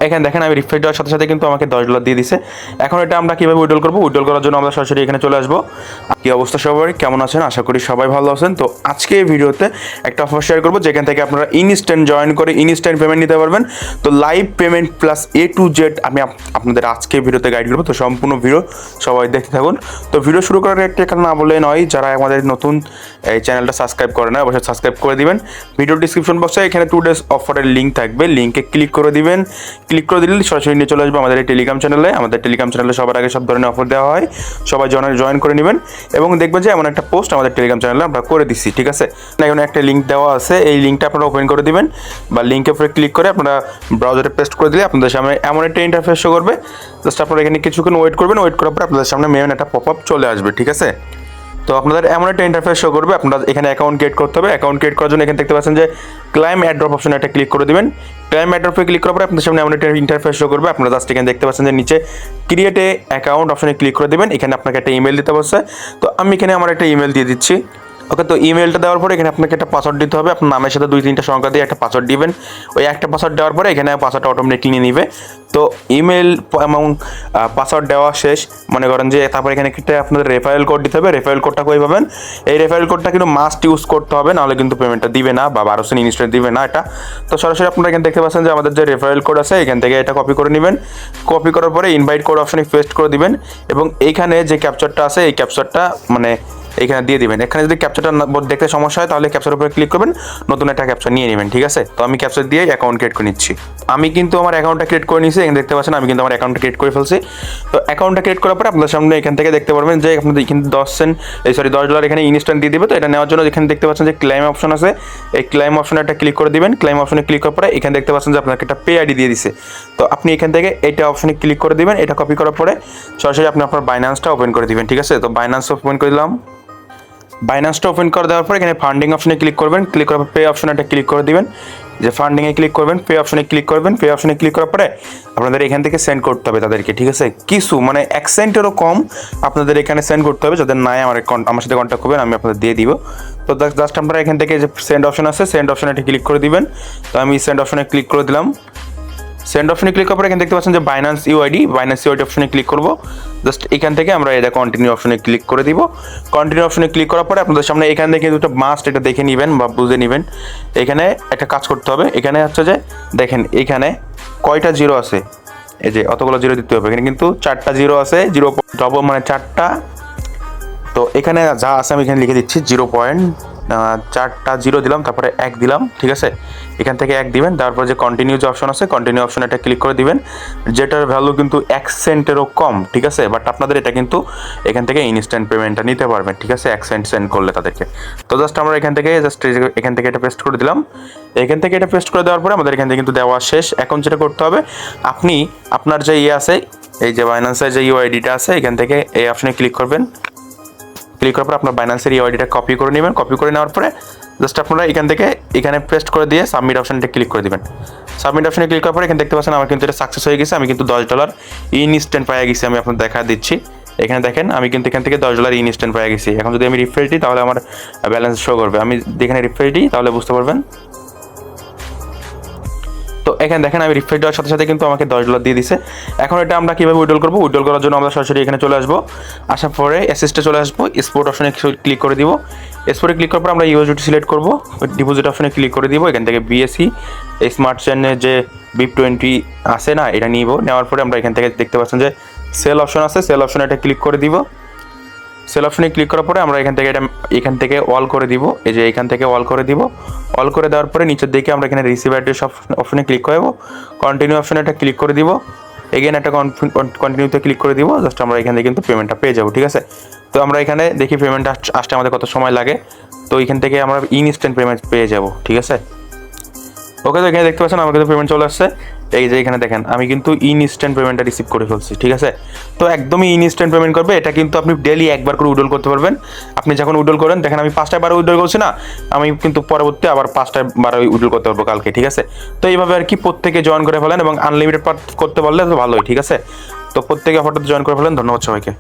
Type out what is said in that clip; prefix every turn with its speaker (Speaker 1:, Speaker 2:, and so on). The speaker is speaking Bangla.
Speaker 1: এখানে দেখেন আমি রিফ্রেশ দেওয়ার সাথে সাথে কিন্তু আমাকে $10 দিয়ে দিছে। এখন এটা আমরা কীভাবে উইথড্রল করবো, উইথড্রল করার জন্য আমরা সরাসরি এখানে চলে আসবো। কী অবস্থা সবাই, কেমন আছেন? আশা করি সবাই ভালো আছেন। তো আজকে এই ভিডিওতে একটা অফার শেয়ার করবো যেখান থেকে আপনারা ইনস্ট্যান্ট জয়েন করে ইনস্ট্যান্ট পেমেন্ট নিতে পারবেন। তো live payment plus A to Z আমি আপনাদের আজকে ভিডিওতে গাইড করবো। তো সম্পূর্ণ ভিডিও সবাই দেখতে থাকুন। তো ভিডিও শুরু করার একটা কারণ না বলে নয়, যারা আমাদের নতুন এই চ্যানেলটা সাবস্ক্রাইব করে না অবশ্যই সাবস্ক্রাইব করে দিবেন। ভিডিও ডিসক্রিপশন বক্সে এখানে 2 days অফারের লিঙ্ক থাকবে, লিঙ্কে ক্লিক করে দিবেন। ক্লিক করে দিলে সরাসরি নিয়ে চলে আসবে আমাদের এই টেলিগ্রাম চ্যানেলে। আমাদের টেলিগ্রাম চ্যানেলে সবার আগে সব ধরনের অফার দেওয়া হয়, সবাই জয়েন করে নেবেন এবং দেখবেন যে এমন একটা পোস্ট আমাদের টেলিগ্রাম চ্যানেলে আমরা করে দিচ্ছি, ঠিক আছে? এখানে একটা লিঙ্ক দেওয়া আছে, এই লিঙ্কটা আপনারা ওপেন করে দিবেন বা লিঙ্কের উপরে ক্লিক করে আপনারা ব্রাউজারে পেস্ট করে দিলে আপনাদের সামনে এমন একটা ইন্টারফেস শো করবে। জাস্ট আপনারা এখানে কিছুক্ষণ ওয়েট করবেন, ওয়েট করার পর আপনাদের সামনে মেন একটা পপ আপ চলে আসবে, ঠিক আছে? তো আপনাদের এমন একটা ইন্টারফেস শো করবে, আপনারা এখানে অ্যাকাউন্ট ক্রিয়েট করতে হবে। অ্যাকাউন্ট ক্রিয়েট করার জন্য এখানে দেখতে পাচ্ছেন যে ক্লাইম অ্যাড্রপ অপশনে একটা ক্লিক করে দিবেন। ক্লাইম অ্যাড্রপে ক্লিক করার পরে আপনাদের সামনে এমন একটা ইন্টারফেস শো করবে। আপনারা জাস্ট এখানে দেখতে পাচ্ছেন যে নিচে ক্রিয়েট এ অ্যাকাউন্ট অপশনে ক্লিক করে দেবেন। এখানে আপনাকে একটা ইমেল দিতে বলছে, তো আমি এখানে আমার একটা ইমেল দিয়ে দিচ্ছি। ওকে, তো ইমেলটা দেওয়ার পরে এখানে আপনাকে একটা পাসওয়ার্ড দিতে হবে। আপনার নামের সাথে 2-3টা সংখ্যা দিয়ে একটা পাসওয়ার্ড দিবেন। ওই একটা পাসওয়ার্ড দেওয়ার পরে এখানে পাসওয়ার্ডটা অটোমেটিকলি নিয়ে নিবে। তো ইমেল এবং পাসওয়ার্ড দেওয়া শেষ, মনে করেন যে তারপরে এখানে একটা আপনাদের রেফারেল কোড দিতে হবে। রেফারেল কোডটা কই পাবেন? এই রেফারেল কোডটা কিন্তু মাস্ট ইউজ করতে হবে, নাহলে কিন্তু পেমেন্টটা দিবে না বা 1200 ইনস্ট্যান্ট দিবে না এটা। তো সরাসরি আপনারা এখানে দেখতে পাচ্ছেন যে আমাদের যে রেফারেল কোড আছে এখান থেকে এটা কপি করে নেবেন। কপি করার পরে ইনভাইট কোড অপশনে পেস্ট করে দিবেন এবং এইখানে যে ক্যাপচারটা আছে এই ক্যাপচারটা মানে এখানে দিয়ে দিবেন। এখানে যদি ক্যাপচারটা দেখতে সমস্যা হয় তাহলে ক্যাপচার উপরে ক্লিক করবেন, নতুন একটা ক্যাপচার নিয়ে নেবেন, ঠিক আছে? তো আমি ক্যাপচার দিয়ে অ্যাকাউন্ট ক্রিয়েট করে নিচ্ছি। আমি কিন্তু আমার অ্যাকাউন্টটা ক্রিয়েট করে নিয়েছি, এখানে দেখতে পাচ্ছেন আমি কিন্তু আমার অ্যাকাউন্টটা ক্রিয়েট করে ফেলছি। তো অ্যাকাউন্টটা ক্রিয়েট করার পরে আপনাদের সামনে এখান থেকে দেখতে পারবেন যে আপনাদের এখানে $10 এখানে ইনস্ট্যান্ট দিয়ে দিবে। তো এটা নেওয়ার জন্য এখানে দেখতে পাচ্ছেন যে ক্লাইম অপশন আছে, এই ক্লাইম অপশনে একটা ক্লিক করে দিবেন। ক্লাইম অপশনে ক্লিক করার পরে এখানে দেখতে পাচ্ছেন যে আপনাকে একটা পে আইডি দিয়ে দিছে। তো আপনি এখান থেকে এইটা অপশনে ক্লিক করে দিবেন। এটা কপি করার পরে সরাসরি আপনি আপনার বাইন্যান্সটা ওপেন করে দিবেন, ঠিক আছে? তো বাইন্যান্স ওপেন করে দিলাম। বাইন্যান্সটা ওপেন করে দেওয়ার পর এখানে ফান্ডিং অপশনে ক্লিক করবেন। ক্লিক করার পর পে অপশনে একটা ক্লিক করে দিবেন। যে ফান্ডিংয়ে ক্লিক করবেন, পে অপশনে ক্লিক করবেন। পে অপশনে ক্লিক করার পরে আপনাদের এখান থেকে সেন্ড করতে হবে তাদেরকে, ঠিক আছে? কিছু মানে 1 সেন্টেরও কম আপনাদের এখানে সেন্ড করতে হবে। যাদের নাই আমার সাথে কন্ট্যাক্ট করবেন, আমি আপনাদের দিয়ে দিব। তো জাস্ট আপনারা এখান থেকে যে সেন্ড অপশন আছে সেন্ড অপশনে একটা ক্লিক করে দিবেন। তো আমি সেন্ড অপশনে ক্লিক করে দিলাম। সেন্ড অপশনে ক্লিক করার পরে এখানে দেখতে পাচ্ছেন যে বাইন্যান্স ইউআইডি অপশনে ক্লিক করব। জাস্ট এখান থেকে আমরা এটা কন্টিনিউ অপশনে ক্লিক করে দিব। কন্টিনিউ অপশনে ক্লিক করার পরে আপনাদের সামনে এখান থেকে দুটো মাস্ট এটা দেখে নেবেন বা বুঝে নেবেন। এখানে একটা কাজ করতে হবে, এখানে হচ্ছে যে দেখেন এখানে কয়টা জিরো আছে, এই যে অতগুলো জিরো দিতে হবে। এখানে কিন্তু 4টা জিরো আছে, 0 মানে 4টা। তো এখানে যা আছে আমি এখানে লিখে দিচ্ছি 0.4টা জিরো দিলাম, তারপরে 1 দিলাম, ঠিক আছে? এখান থেকে 1 দিবেন। তারপর যে কন্টিনিউ যে অপশন আছে কন্টিনিউ অপশনে একটা ক্লিক করে দিবেন, যেটার ভ্যালু কিন্তু 1 সেন্টেরও কম, ঠিক আছে? বাট আপনাদের এটা কিন্তু এখান থেকে ইনস্ট্যান্ট পেমেন্টটা নিতে পারবেন, ঠিক আছে? 1 সেন্ট সেন্ড করলে তাদেরকে। তো জাস্ট আমরা এখান থেকে এটা পেস্ট করে দিলাম। এখান থেকে এটা পেস্ট করে দেওয়ার পরে আমাদের এখান থেকে কিন্তু দেওয়া শেষ। এখন যেটা করতে হবে, আপনি আপনার যে আছে এই যে বাইন্যান্সের যে ইউআইডিটা আছে এখান থেকে এই অপশনে ক্লিক করবেন। ক্লিক করার পর আপনার বাইন্যান্সের ইউআইডিটা কপি করে নেবেন। কপি করে নেওয়ার পরে জাস্ট আপনারা এখান থেকে এখানে পেস্ট করে দিয়ে সাবমিট অপশনটা ক্লিক করে দিবেন। সাবমিট অপশনে ক্লিক করার পরে এখানে দেখতে পাচ্ছেন আমার কিন্তু এটা সাকসেস হয়ে গেছে। আমি কিন্তু $10 ইনস্ট্যান্ট পেয়ে গেছি। আমি আপনাদের দেখা দিচ্ছি, এখানে দেখেন আমি কিন্তু এখান থেকে $10 ইনস্ট্যান্ট পেয়ে গেছি। এখন যদি আমি রিফ্রেশ দিই তাহলে আমার ব্যালেন্স শো করবে। আমি এখানে রিফ্রেশ দিই তাহলে বুঝতে পারবেন। তো এখানে দেখেন আমি রিফ্রেশ দেওয়ার সাথে সাথে কিন্তু আমাকে $10 দিয়ে দিছে। এখন এটা আমরা কীভাবে উইথড্রল করবো, উইথড্রল করার জন্য আমরা সরাসরি এখানে চলে আসবো। আসার পরে অ্যাসিস্টে চলে আসবো, স্পোর্ট অপশনে ক্লিক করে দিব। স্পোর্টে ক্লিক করার পর আমরা ইউএসডিটি সিলেক্ট করবো, ডিপোজিট অপশনে ক্লিক করে দিব। এখান থেকে বিএসসি এই স্মার্ট চেনের যে BIP20 আছে না, এটা নিব। নেওয়ার পরে আমরা এখান থেকে দেখতে পাচ্ছেন যে সেল অপশন আছে, সেল অপশনে এটা ক্লিক করে দিব। সেল অপশনে ক্লিক করার পরে আমরা এখান থেকে অল করে দিব। এই যে এখান থেকে অল করে দিব। অল করে দেওয়ার পরে নিচের দিকে আমরা এখানে রিসিভ অ্যাড্রেস অপশনে ক্লিক করব। কন্টিনিউ অপশনে একটা ক্লিক করে দিব। এগেন একটা কন্টিনিউতে ক্লিক করে দিব। জাস্ট আমরা এখান থেকে কিন্তু পেমেন্টটা পেয়ে যাবো, ঠিক আছে? তো আমরা এখানে দেখি পেমেন্টটা আসতে আমাদের কত সময় লাগে। তো এখান থেকে আমরা ইনস্ট্যান্ট পেমেন্ট পেয়ে যাব, ঠিক আছে? ওকে, তো এখানে দেখতে পাচ্ছেন আমার কিন্তু পেমেন্ট চলে আসছে। এই যে এখানে দেখেন আমি কিন্তু ইনস্ট্যান্ট পেমেন্টটা রিসিভ করে ফেলছি, ঠিক আছে? তো একদমই ইনস্ট্যান্ট পেমেন্ট করবে। এটা কিন্তু আপনি ডেলি একবার করে উইথড্রল করতে পারবেন। আপনি যখন উইথড্রল করেন দেখেন আমি 5টা বার উইথড্রল করছি না, আমি কিন্তু পরবর্তী আবার 5টা বার উইথড্রল করতে পারবো কালকে, ঠিক আছে? তো এইভাবে আর কি প্রত্যেকে জয়েন করে ফেলেন এবং আনলিমিটেড করতে পারলে তো ভালোই, ঠিক আছে? তো প্রত্যেকে অফারটাতে জয়েন করে ফেলেন। ধন্যবাদ সবাইকে।